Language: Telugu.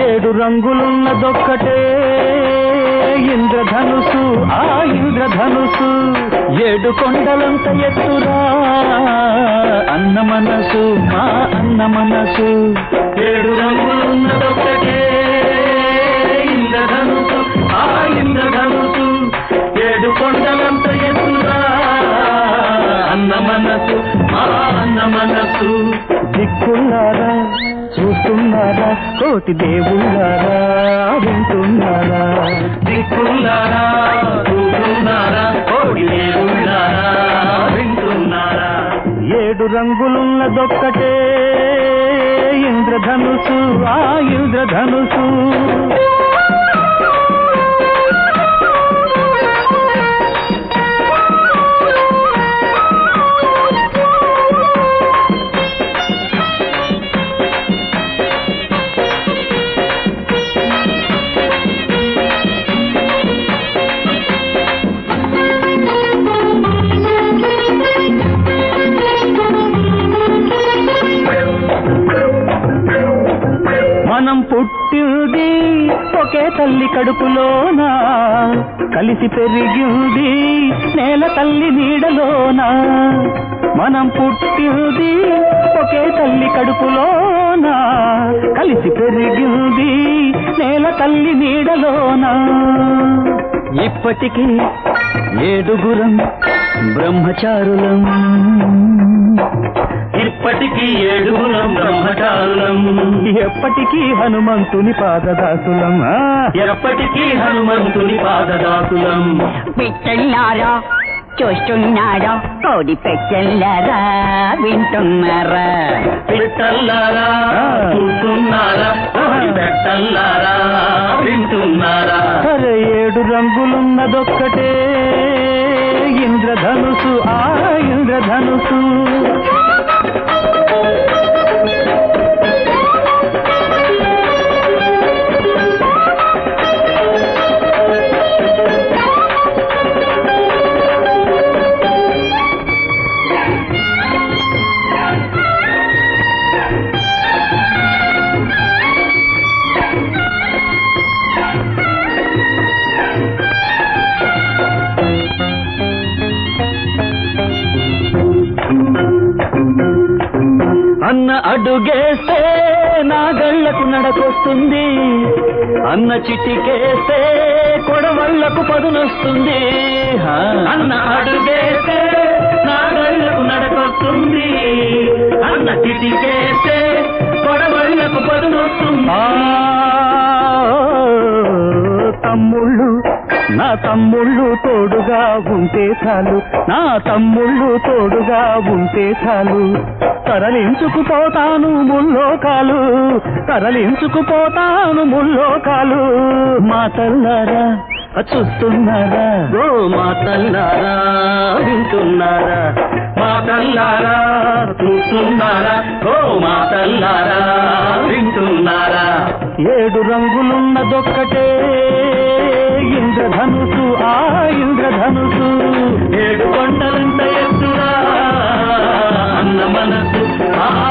ఏడు రంగులున్నదొక్కటే ఇంద్రధనుసు, ఆ ఇంద్రధనుసు. ఏడు కొండలంత ఎత్తురా అన్న మనసు, మా అన్న మనసు. ఏడు రంగులున్నదొక్కటే ఇంద్రధనుసు, ఆ ఇంద్రధనుసు. ఏడు కొండలంత ఎత్తురా అన్న మనసు, మా అన్న మనసు. దిక్కులారా చూస్తున్నారా, కోటి దేవుళ్ళారా వింటున్నారా. దిక్కులారా చూస్తున్నారా, కోటి దేవుళ్ళారా వింటున్నారా. ఏడు రంగులున్నదొక్కటే ఇంద్రధనుసు, ఆ ఇంద్రధనుసు. మనం పుట్టింది ఒకే తల్లి కడుపులోనా, కలిసి పెరిగింది నేల తల్లి నీడలోనా. మనం పుట్టింది ఒకే తల్లి కడుపులోనా, కలిసి పెరిగింది నేల తల్లి నీడలోనా. ఇప్పటికీ ఏడుగురం బ్రహ్మచారులం, ఇప్పటికీ ఏడుగురం బ్రహ్మచారులం. ఎప్పటికీ హనుమంతుని పాదదాసులం, ఎప్పటికీ హనుమంతుని పాదదాసులం. పిచ్చల్లారా చూస్తున్నారా, కోడి పెట్టల్లారా వింటున్నారా. పిట్టల్లారా చూస్తున్నారా, కోడి పెట్టల్లారా వింటున్నారా. అరే ఏడు రంగులున్నదొక్కటే ఇంద్రధనుసు, ఆ ఇంద్రధనుసు. అన్న అడుగేస్తే నా గళ్లకు నడకొస్తుంది, అన్న చిటికేస్తే కొడవళ్లకు పదునొస్తుంది. అన్న అడుగేస్తే నా గళ్లకు నడకొస్తుంది, అన్న చిటికేస్తే కొడవళ్లకు పదునొస్తుంది. తమ్ముళ్ళు నా తమ్ముళ్ళు తోడుగా ఉంటే చాలు, నా తమ్ముళ్ళు తోడుగా ఉంటే చాలు. తరలించుకుపోతాను ముల్లోకాలు, తరలించుకుపోతాను ముల్లోకాలు. మా తల్లారా చూస్తున్నారా, ఓ మా తల్లారా వింటున్నారా. మా తల్లారా చూస్తున్నారా, ఓ మా తల్లారా వింటున్నారా. ఏడు రంగులున్నదొక్కటే ఇంద్రధనుసు, ఆ ఇంద్రధనుసు. ఏడు కొండలంత ఎత్తురా అన్న మనసు, ఆ